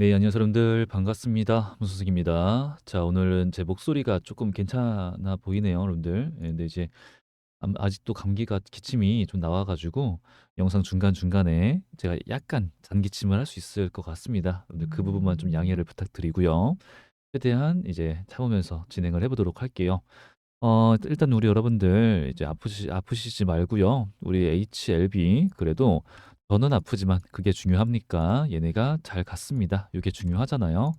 네, 안녕하세요, 여러분들. 반갑습니다. 문수석입니다. 자, 오늘은 제 목소리가 조금 괜찮아 보이네요, 여러분들. 예, 근데 이제 아직도 감기가 기침이 좀 나와가지고 영상 중간중간에 제가 약간 잔기침을 할 수 있을 것 같습니다. 여러분들 그 부분만 좀 양해를 부탁드리고요. 최대한 이제 참으면서 진행을 해보도록 할게요. 일단 우리 여러분들 이제 아프시지 말고요. 우리 HLB 그래도 저는 아프지만 그게 중요합니까? 얘네가 잘 갔습니다. 이게 중요하잖아요.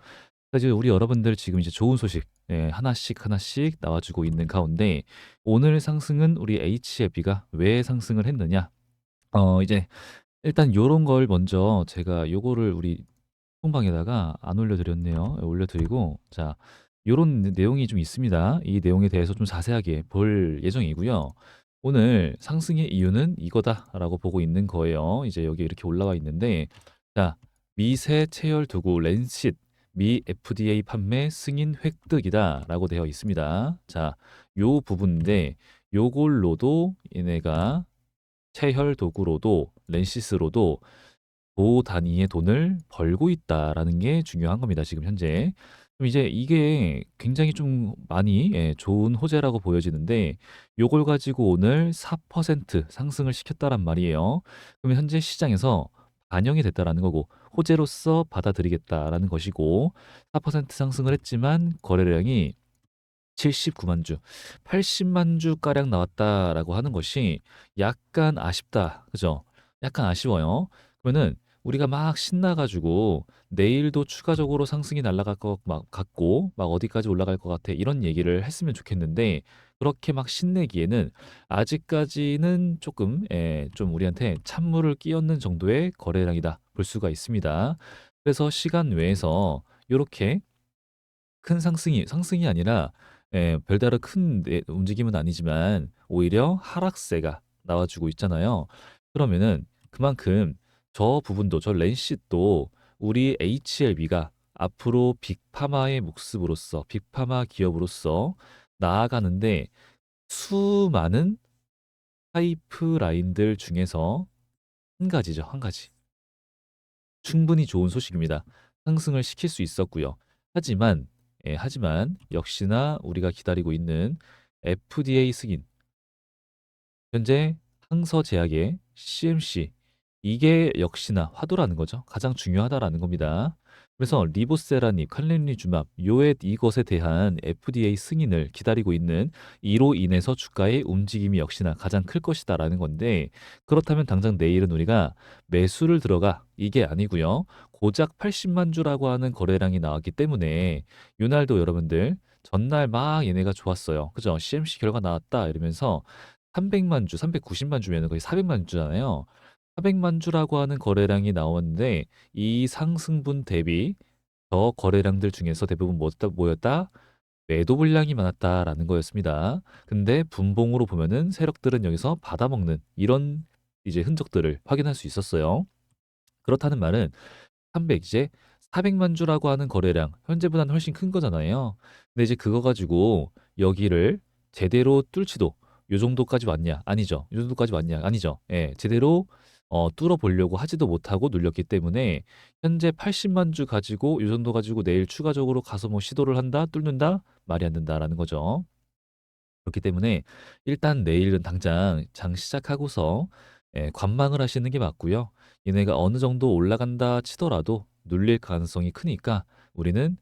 그래서 이제 우리 여러분들 지금 이제 좋은 소식 하나씩 하나씩 나와주고 있는 가운데 오늘 상승은 우리 HLB가 왜 상승을 했느냐? 이제 일단 요런 걸 먼저 제가 요거를 우리 통방에다가 안 올려드렸네요. 올려드리고 자 요런 내용이 좀 있습니다. 이 내용에 대해서 좀 자세하게 볼 예정이고요. 오늘 상승의 이유는 이거다라고 보고 있는 거예요. 이제 여기 이렇게 올라와 있는데 자 미세 체열 도구 렌싯 미 FDA 판매 승인 획득이다라고 되어 있습니다. 자, 요 부분인데 요걸로도 얘네가 체혈 도구로도 렌시스로도 고 단위의 돈을 벌고 있다라는 게 중요한 겁니다. 지금 현재. 그럼 이제 이게 굉장히 좀 많이 좋은 호재라고 보여지는데 요걸 가지고 오늘 4% 상승을 시켰다란 말이에요. 그러면 현재 시장에서 반영이 됐다라는 거고 호재로서 받아들이겠다라는 것이고 4% 상승을 했지만 거래량이 79만 주, 80만 주가량 나왔다라고 하는 것이 약간 아쉽다. 그죠? 약간 아쉬워요. 그러면은 우리가 막 신나가지고 내일도 추가적으로 상승이 날아갈 것 막 같고 막 어디까지 올라갈 것 같아 이런 얘기를 했으면 좋겠는데 그렇게 막 신내기에는 아직까지는 조금 좀 우리한테 찬물을 끼얹는 정도의 거래량이다 볼 수가 있습니다. 그래서 시간 외에서 이렇게 큰 상승이 아니라 별다른 큰 움직임은 아니지만 오히려 하락세가 나와주고 있잖아요. 그러면은 그만큼 저 부분도 저 렌싯도 우리 HLB가 앞으로 빅파마의 모습으로서 빅파마 기업으로서 나아가는데 수많은 파이프라인들 중에서 한 가지죠, 한 가지. 충분히 좋은 소식입니다. 상승을 시킬 수 있었고요. 하지만 하지만 역시나 우리가 기다리고 있는 FDA 승인, 현재 항서제약의 CMC 이게 역시나 화두라는 거죠. 가장 중요하다라는 겁니다. 그래서 리보세라니, 칼렌리주맙, 요엣 이것에 대한 FDA 승인을 기다리고 있는 이로 인해서 주가의 움직임이 역시나 가장 클 것이다라는 건데 그렇다면 당장 내일은 우리가 매수를 들어가 이게 아니고요. 고작 80만 주라고 하는 거래량이 나왔기 때문에 요날도 여러분들 전날 막 얘네가 좋았어요. 그죠? CMC 결과 나왔다 이러면서 300만 주, 390만 주면 거의 400만 주잖아요. 400만 주라고 하는 거래량이 나오는데 이 상승분 대비 저 거래량들 중에서 대부분 뭐였다? 매도 물량이 많았다라는 거였습니다. 근데 분봉으로 보면은 세력들은 여기서 받아먹는 이런 이제 흔적들을 확인할 수 있었어요. 그렇다는 말은 300 이제 400만 주라고 하는 거래량 현재보다는 훨씬 큰 거잖아요. 근데 이제 그거 가지고 여기를 제대로 뚫지도 요 정도까지 왔냐? 아니죠. 요 정도까지 왔냐? 아니죠. 예, 제대로 뚫어 보려고 하지도 못하고 눌렸기 때문에 현재 80만 주 가지고 요 정도 가지고 내일 추가적으로 가서 뭐 시도를 한다, 뚫는다 말이 안 된다라는 거죠. 그렇기 때문에 일단 내일은 당장 장 시작하고서 관망을 하시는 게 맞고요. 얘네가 어느 정도 올라간다 치더라도 눌릴 가능성이 크니까 우리는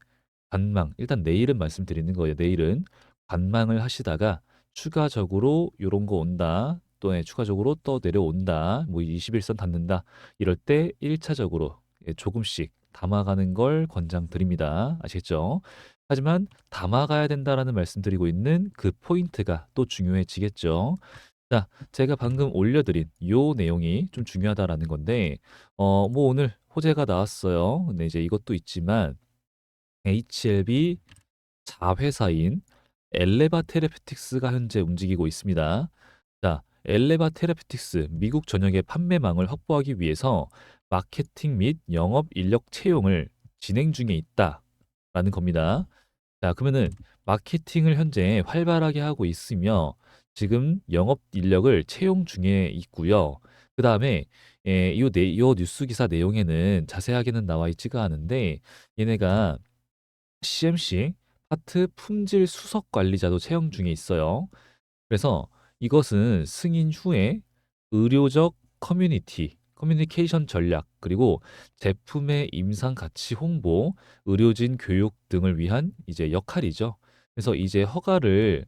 관망, 일단 내일은 말씀드리는 거예요. 내일은 관망을 하시다가 추가적으로 요런 거 온다. 또 추가적으로 또 내려온다. 뭐 21선 닿는다. 이럴 때 1차적으로 조금씩 담아가는 걸 권장드립니다. 아시겠죠? 하지만 담아가야 된다라는 말씀드리고 있는 그 포인트가 또 중요해지겠죠. 자, 제가 방금 올려드린 요 내용이 좀 중요하다라는 건데, 뭐 오늘 호재가 나왔어요. 근데 이제 이것도 있지만 HLB 자회사인 엘레바 테레피틱스가 현재 움직이고 있습니다. 자, 엘레바 테레피틱스 미국 전역의 판매망을 확보하기 위해서 마케팅 및 영업 인력 채용을 진행 중에 있다라는 겁니다. 자, 그러면은 마케팅을 현재 활발하게 하고 있으며 지금 영업 인력을 채용 중에 있고요. 그다음에 요 뉴스 기사 내용에는 자세하게는 나와 있지가 않은데 얘네가 CMC 파트 품질 수석 관리자도 채용 중에 있어요. 그래서 이것은 승인 후에 의료적 커뮤니케이션 전략, 그리고 제품의 임상 가치 홍보, 의료진 교육 등을 위한 이제 역할이죠. 그래서 이제 허가를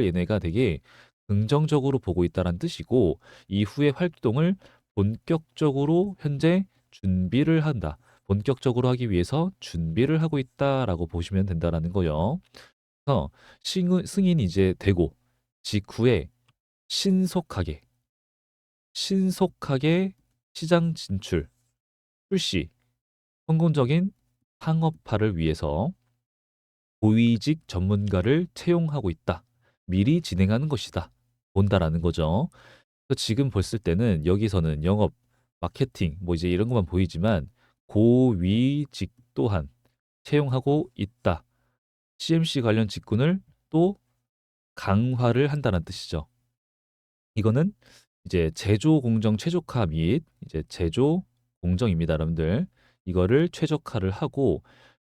얘네가 되게 긍정적으로 보고 있다는 뜻이고, 이후의 활동을 본격적으로 현재 준비를 한다. 본격적으로 하기 위해서 준비를 하고 있다라고 보시면 된다라는 거예요. 그래서 승인이 이제 되고 직후에 신속하게 신속하게 시장 진출, 출시, 성공적인 상업화를 위해서 고위직 전문가를 채용하고 있다. 미리 진행하는 것이다. 본다라는 거죠. 그래서 지금 봤을 때는 여기서는 영업, 마케팅, 뭐 이제 이런 것만 보이지만 고위직 또한 채용하고 있다. CMC 관련 직군을 또 강화를 한다는 뜻이죠. 이거는 이제 제조 공정 최적화 및 이제 제조 공정입니다, 여러분들. 이거를 최적화를 하고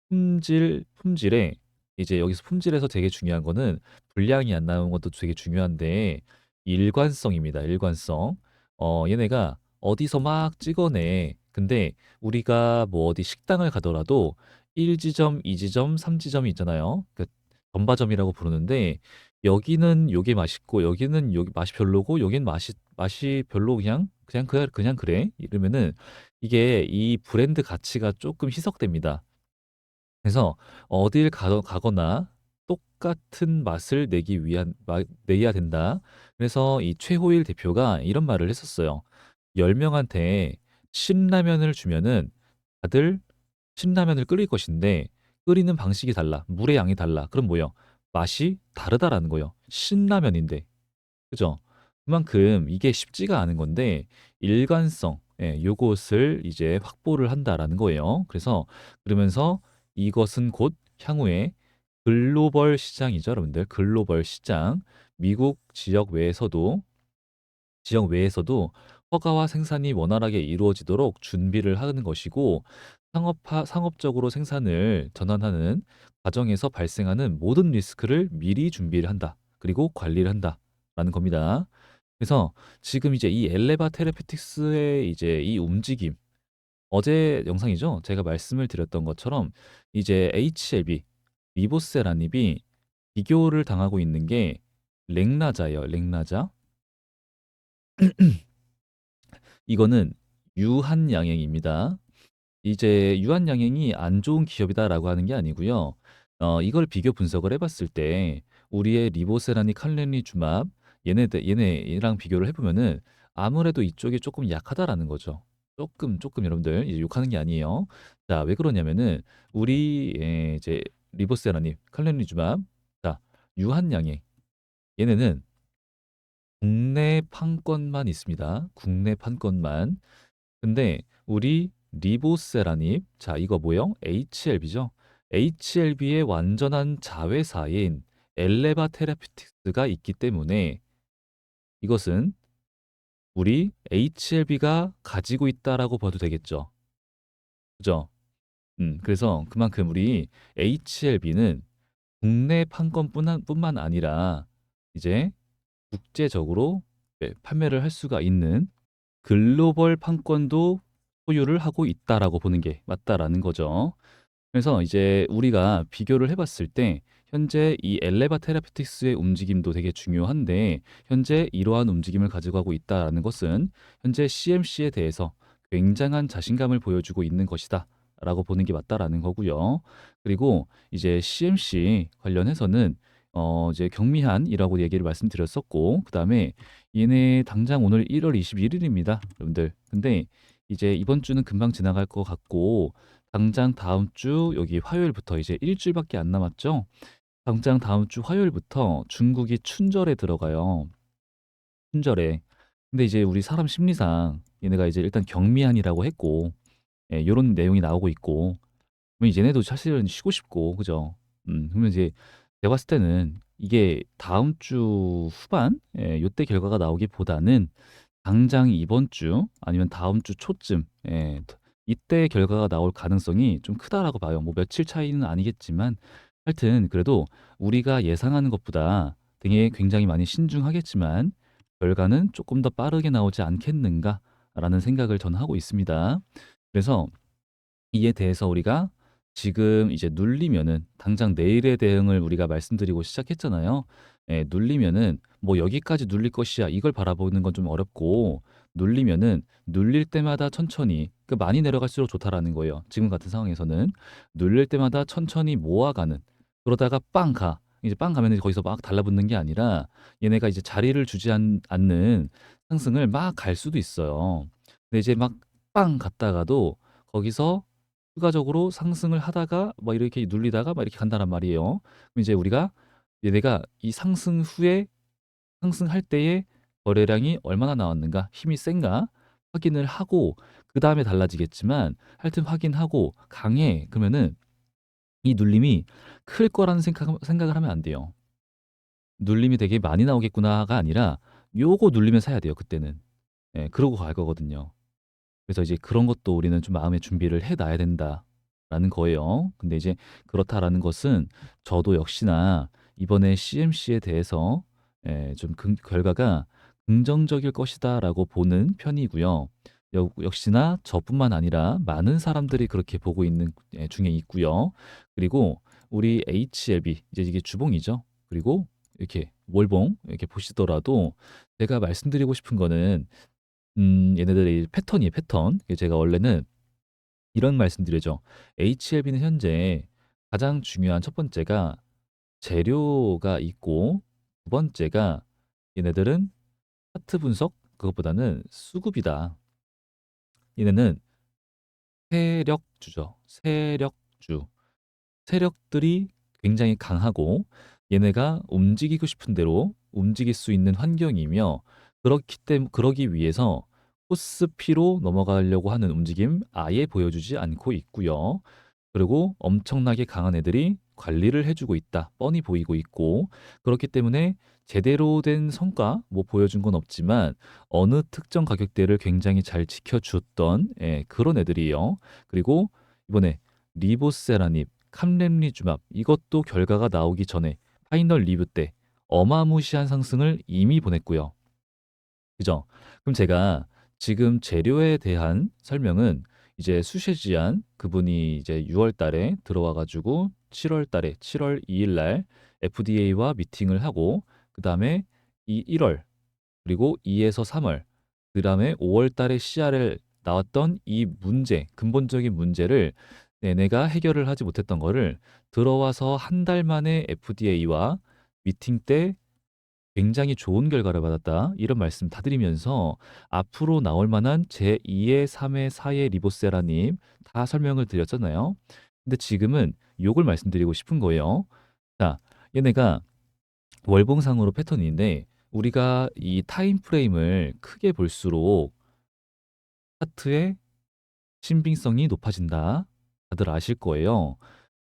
품질에 이제 여기서 품질에서 되게 중요한 거는 불량이 안 나오는 것도 되게 중요한데 일관성입니다. 일관성. 얘네가 어디서 막 찍어내. 근데 우리가 뭐 어디 식당을 가더라도 1지점, 2지점, 3지점이 있잖아요. 그 전바점이라고 부르는데 여기는 요게 맛있고 여기는 여기 맛이 별로고 여긴 맛이 별로 그냥 그래. 이러면은 이게 이 브랜드 가치가 조금 희석됩니다. 그래서 가거나 똑같은 맛을 내야 된다. 그래서 이 최호일 대표가 이런 말을 했었어요. 10명한테 신라면을 주면은 다들 신라면을 끓일 것인데 끓이는 방식이 달라. 물의 양이 달라. 그럼 뭐요? 맛이 다르다라는 거예요. 신라면인데. 그죠? 그만큼 이게 쉽지가 않은 건데 일관성, 요것을 이제 확보를 한다라는 거예요. 그래서 그러면서 이것은 곧 향후에 글로벌 시장이죠, 여러분들. 글로벌 시장. 미국 지역 외에서도 허가와 생산이 원활하게 이루어지도록 준비를 하는 것이고 상업적으로 생산을 전환하는 과정에서 발생하는 모든 리스크를 미리 준비를 한다. 그리고 관리를 한다라는 겁니다. 그래서 지금 이제 이 엘레바 테라피틱스의 이제 이 움직임, 어제 영상이죠. 제가 말씀을 드렸던 것처럼 이제 HLB 리보세라닙이 비교를 당하고 있는 게 렉나자예요. 렉나자. 이거는 유한양행입니다. 이제 유한양행이 안 좋은 기업이다라고 하는 게 아니고요. 이걸 비교 분석을 해봤을 때 우리의 리보세라니 칼레니주맙 얘네랑 비교를 해보면은 아무래도 이쪽이 조금 약하다라는 거죠. 조금 여러분들 이제 욕하는 게 아니에요. 자, 왜 그러냐면은 우리 이제 리보세라니 칼레니주맙, 자, 유한양행 얘네는 국내 판권만 있습니다. 국내 판권만. 근데 우리 리보세라닙, 자 이거 뭐요? HLB죠. HLB의 완전한 자회사인 엘레바 테라피틱스가 있기 때문에 이것은 우리 HLB가 가지고 있다라고 봐도 되겠죠. 그죠? 그래서 그만큼 우리 HLB는 국내 판권뿐만 아니라 이제 국제적으로 판매를 할 수가 있는 글로벌 판권도 소유를 하고 있다라고 보는 게 맞다라는 거죠. 그래서 이제 우리가 비교를 해봤을 때 현재 이 엘레바 테라피틱스의 움직임도 되게 중요한데 현재 이러한 움직임을 가져가고 있다라는 것은 현재 CMC에 대해서 굉장한 자신감을 보여주고 있는 것이다 라고 보는 게 맞다라는 거고요. 그리고 이제 CMC 관련해서는 이제 경미한이라고 얘기를 말씀드렸었고 그다음에 얘네 당장 오늘 1월 21일입니다, 여러분들. 근데 이제 이번 주는 금방 지나갈 것 같고 당장 다음 주 여기 화요일부터 이제 일주일밖에 안 남았죠. 당장 다음 주 화요일부터 중국이 춘절에 들어가요. 춘절에. 근데 이제 우리 사람 심리상 얘네가 이제 일단 경미한이라고 했고 요런 내용이 나오고 있고 그러면 얘네도 사실은 쉬고 싶고 그죠? 그러면 이제 내가 봤을 때는 이게 다음 주 후반 요때 결과가 나오기보다는 당장 이번 주 아니면 다음 주 초쯤 이때 결과가 나올 가능성이 좀 크다라고 봐요. 뭐 며칠 차이는 아니겠지만 하여튼 그래도 우리가 예상하는 것보다 되게 굉장히 많이 신중하겠지만 결과는 조금 더 빠르게 나오지 않겠는가라는 생각을 저는 하고 있습니다. 그래서 이에 대해서 우리가 지금 이제 눌리면은 당장 내일의 대응을 우리가 말씀드리고 시작했잖아요. 눌리면은 뭐 여기까지 눌릴 것이야 이걸 바라보는 건 좀 어렵고 눌리면은 눌릴 때마다 천천히 많이 내려갈수록 좋다라는 거예요. 지금 같은 상황에서는 눌릴 때마다 천천히 모아가는 그러다가 빵 가. 이제 빵 가면은 거기서 막 달라붙는 게 아니라 얘네가 이제 자리를 주지 않는 상승을 막 갈 수도 있어요. 근데 이제 막 빵 갔다가도 거기서 추가적으로 상승을 하다가 막 이렇게 눌리다가 막 이렇게 간다란 말이에요. 그럼 이제 우리가 얘네가 이 상승 후에 상승할 때의 거래량이 얼마나 나왔는가, 힘이 센가 확인을 하고 그다음에 달라지겠지만 하여튼 확인하고 강해 그러면은 이 눌림이 클 거라는 생각을 하면 안 돼요. 눌림이 되게 많이 나오겠구나가 아니라 요거 눌리면 사야 돼요, 그때는. 그러고 갈 거거든요. 그래서 이제 그런 것도 우리는 좀 마음의 준비를 해 놔야 된다라는 거예요. 근데 이제 그렇다라는 것은 저도 역시나 이번에 CMC에 대해서 좀 결과가 긍정적일 것이다라고 보는 편이고요. 역시나 저뿐만 아니라 많은 사람들이 그렇게 보고 있는 중에 있고요. 그리고 우리 HLB 이제 이게 주봉이죠. 그리고 이렇게 월봉 이렇게 보시더라도 제가 말씀드리고 싶은 거는 얘네들의 패턴이에요, 패턴. 제가 원래는 이런 말씀드리죠. HLB는 현재 가장 중요한 첫 번째가 재료가 있고 두 번째가 얘네들은 차트 분석 그것보다는 수급이다. 얘네는 세력주죠. 세력주. 세력들이 굉장히 강하고 얘네가 움직이고 싶은 대로 움직일 수 있는 환경이며 그러기 위해서 코스피로 넘어가려고 하는 움직임 아예 보여주지 않고 있고요. 그리고 엄청나게 강한 애들이 관리를 해주고 있다. 뻔히 보이고 있고 그렇기 때문에 제대로 된 성과 뭐 보여준 건 없지만 어느 특정 가격대를 굉장히 잘 지켜줬던 그런 애들이에요. 그리고 이번에 리보세라닙, 캄렘리주맙 이것도 결과가 나오기 전에 파이널 리뷰 때 어마무시한 상승을 이미 보냈고요. 그죠? 그럼 제가 지금 재료에 대한 설명은 이제 수셰지안 그분이 이제 6월 달에 들어와 가지고 7월 달에 7월 2일 날 FDA와 미팅을 하고 그다음에 이 1월 그리고 2에서 3월 그다음에 5월 달에 CRL 나왔던 이 문제, 근본적인 문제를 얘네가 해결을 하지 못했던 거를 들어와서 한 달 만에 FDA와 미팅 때 굉장히 좋은 결과를 받았다. 이런 말씀 다 드리면서 앞으로 나올 만한 제2의 3의 4의 리보세라님 다 설명을 드렸잖아요. 근데 지금은 요걸 말씀드리고 싶은 거예요. 자, 얘네가 월봉상으로 패턴인데 우리가 이 타임 프레임을 크게 볼수록 차트의 신빙성이 높아진다. 다들 아실 거예요.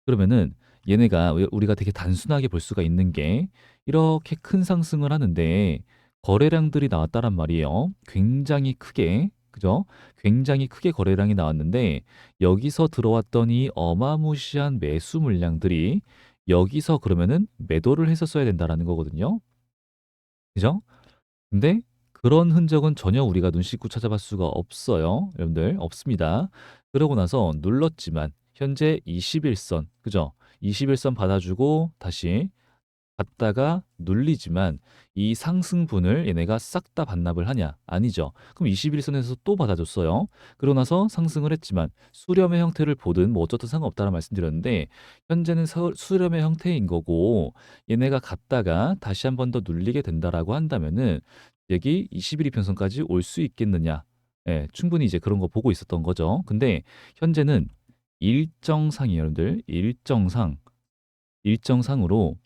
그러면은 얘네가 우리가 되게 단순하게 볼 수가 있는 게 이렇게 큰 상승을 하는데 거래량들이 나왔다란 말이에요. 굉장히 크게. 그죠? 굉장히 크게 거래량이 나왔는데 여기서 들어왔던 이 어마무시한 매수 물량들이 여기서 그러면은 매도를 했었어야 된다라는 거거든요. 그죠? 근데 그런 흔적은 전혀 우리가 눈 씻고 찾아볼 수가 없어요. 여러분들 없습니다. 그러고 나서 눌렀지만 현재 21선 그죠? 21선 받아주고 다시 갔다가 눌리지만 이 상승분을 얘네가 싹 다 반납을 하냐? 아니죠. 그럼 21선에서 또 받아줬어요. 그러고 나서 상승을 했지만 수렴의 형태를 보든 뭐 어쩌든 상관없다는 말씀드렸는데 현재는 수렴의 형태인 거고 얘네가 갔다가 다시 한 번 더 눌리게 된다라고 한다면은 여기 21이평선까지 올 수 있겠느냐? 충분히 이제 그런 거 보고 있었던 거죠. 근데 현재는 일정상이에요, 여러분들. 일정상으로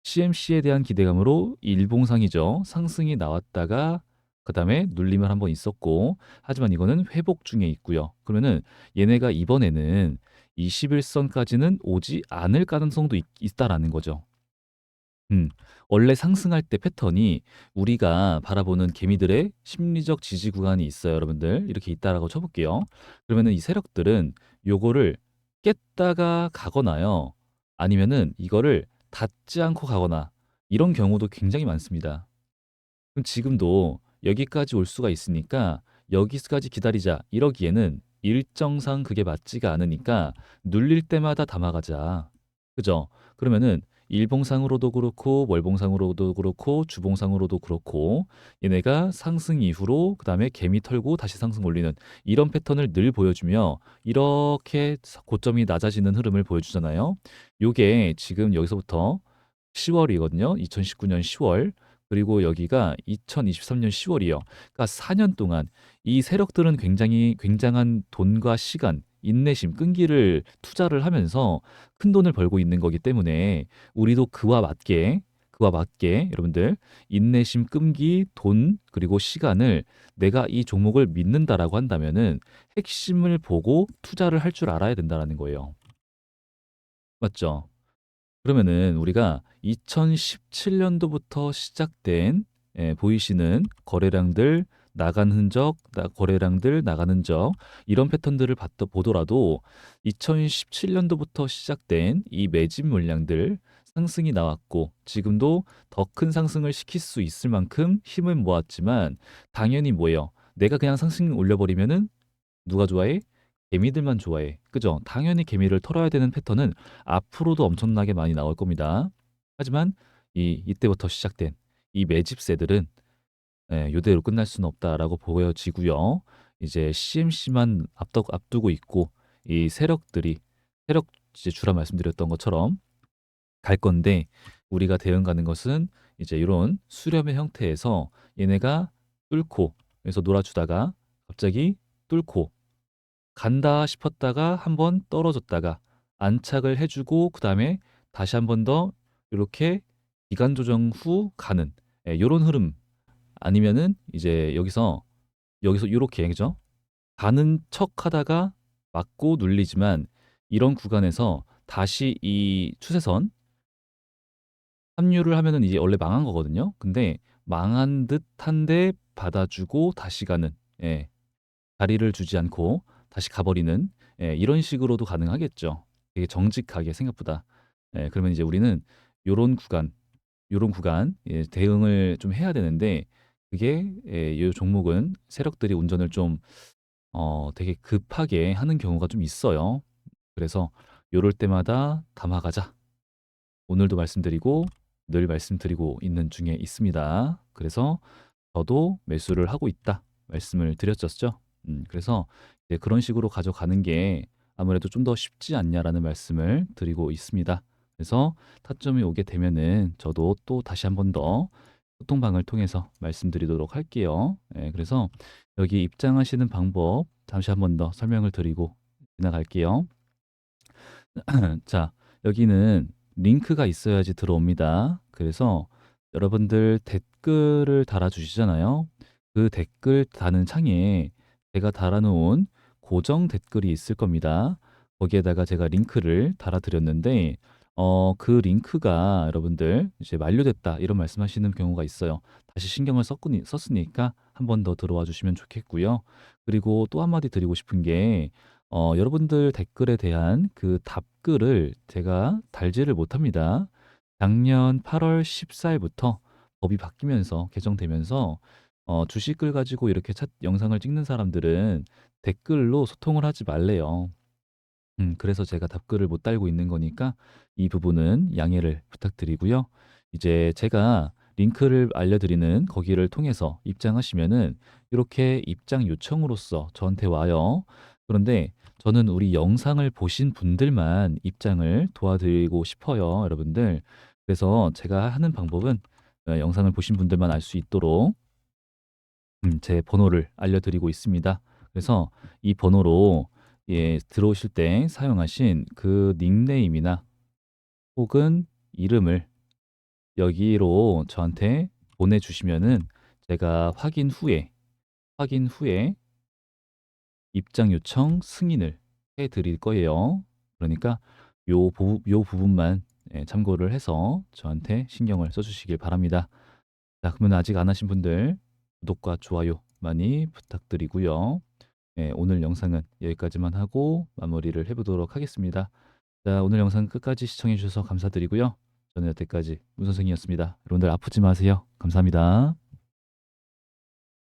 CMC에 대한 기대감으로 일봉상이죠. 상승이 나왔다가 그다음에 눌림을 한번 있었고 하지만 이거는 회복 중에 있고요. 그러면은 얘네가 이번에는 21선까지는 오지 않을 가능성도 있다라는 거죠. 음, 원래 상승할 때 패턴이 우리가 바라보는 개미들의 심리적 지지 구간이 있어요, 여러분들. 이렇게 있다라고 쳐볼게요. 그러면은 이 세력들은 요거를 깼다가 가거나요. 아니면은 이거를 닿지 않고 가거나 이런 경우도 굉장히 많습니다. 그럼 지금도 여기까지 올 수가 있으니까 여기까지 기다리자 이러기에는 일정상 그게 맞지가 않으니까 눌릴 때마다 담아가자. 그죠? 그러면은 일봉상으로도 그렇고 월봉상으로도 그렇고 주봉상으로도 그렇고 얘네가 상승 이후로 그다음에 개미 털고 다시 상승 올리는 이런 패턴을 늘 보여주며 이렇게 고점이 낮아지는 흐름을 보여주잖아요. 요게 지금 여기서부터 10월이거든요. 2019년 10월. 그리고 여기가 2023년 10월이요. 그러니까 4년 동안 이 세력들은 굉장히 굉장한 돈과 시간, 인내심, 끈기를 투자를 하면서 큰 돈을 벌고 있는 거기 때문에 우리도 그와 맞게 여러분들 인내심, 끈기, 돈, 그리고 시간을 내가 이 종목을 믿는다라고 한다면은 핵심을 보고 투자를 할 줄 알아야 된다라는 거예요. 맞죠? 그러면은 우리가 2017년도부터 시작된 보이시는 거래량들 나간 흔적, 거래량들 나간 흔적 이런 패턴들을 보더라도 2017년도부터 시작된 이 매집 물량들 상승이 나왔고 지금도 더 큰 상승을 시킬 수 있을 만큼 힘을 모았지만 당연히 뭐예요? 내가 그냥 상승 올려버리면은 누가 좋아해? 개미들만 좋아해. 그죠? 당연히 개미를 털어야 되는 패턴은 앞으로도 엄청나게 많이 나올 겁니다. 하지만 이때부터 시작된 이 매집세들은 요대로 끝날 수는 없다라고 보여지고요. 이제 CMC만 앞두고 있고 이 세력 이제 주라 말씀드렸던 것처럼 갈 건데 우리가 대응 가는 것은 이제 이런 수렴의 형태에서 얘네가 뚫고 그래서 놀아주다가 갑자기 뚫고 간다 싶었다가 한번 떨어졌다가 안착을 해주고 그다음에 다시 한 번 더 이렇게 기간 조정 후 가는 요런 흐름 아니면은 이제 여기서 요렇게 그죠? 가는 척 하다가 맞고 눌리지만 이런 구간에서 다시 이 추세선 합류를 하면은 이제 원래 망한 거거든요. 근데 망한 듯한데 받아주고 다시 가는 자리를 주지 않고 다시 가버리는 이런 식으로도 가능하겠죠. 되게 정직하게 생각보다. 그러면 이제 우리는 요런 구간, 요런 구간 대응을 좀 해야 되는데 그게 이 종목은 세력들이 운전을 좀 되게 급하게 하는 경우가 좀 있어요. 그래서 요럴 때마다 담아가자. 오늘도 말씀드리고 늘 말씀드리고 있는 중에 있습니다. 그래서 저도 매수를 하고 있다 말씀을 드렸었죠. 그래서 이제 그런 식으로 가져가는 게 아무래도 좀 더 쉽지 않냐라는 말씀을 드리고 있습니다. 그래서 타점이 오게 되면은 저도 또 다시 한 번 더 소통방을 통해서 말씀드리도록 할게요. 그래서 여기 입장하시는 방법 잠시 한 번 더 설명을 드리고 지나갈게요. 자, 여기는 링크가 있어야지 들어옵니다. 그래서 여러분들 댓글을 달아주시잖아요. 그 댓글 다는 창에 제가 달아놓은 고정 댓글이 있을 겁니다. 거기에다가 제가 링크를 달아드렸는데, 그 링크가 여러분들 이제 만료됐다 이런 말씀하시는 경우가 있어요. 다시 신경을 썼으니까 한 번 더 들어와 주시면 좋겠고요. 그리고 또 한마디 드리고 싶은 게 여러분들 댓글에 대한 그 답글을 제가 달지를 못합니다. 작년 8월 14일부터 법이 바뀌면서 개정되면서 주식을 가지고 이렇게 영상을 찍는 사람들은 댓글로 소통을 하지 말래요. 그래서 제가 답글을 못 달고 있는 거니까 이 부분은 양해를 부탁드리고요. 이제 제가 링크를 알려드리는 거기를 통해서 입장하시면은 이렇게 입장 요청으로서 저한테 와요. 그런데 저는 우리 영상을 보신 분들만 입장을 도와드리고 싶어요, 여러분들. 그래서 제가 하는 방법은 영상을 보신 분들만 알 수 있도록 제 번호를 알려드리고 있습니다. 그래서 이 번호로 들어오실 때 사용하신 그 닉네임이나 혹은 이름을 여기로 저한테 보내주시면은 제가 확인 후에 입장 요청 승인을 해 드릴 거예요. 그러니까 요 부분만 참고를 해서 저한테 신경을 써 주시길 바랍니다. 자, 그러면 아직 안 하신 분들 구독과 좋아요 많이 부탁드리고요. 오늘 영상은 여기까지만 하고 마무리를 해 보도록 하겠습니다. 자, 오늘 영상 끝까지 시청해 주셔서 감사드리고요. 저는 여태까지 문 선생이었습니다. 여러분들 아프지 마세요. 감사합니다.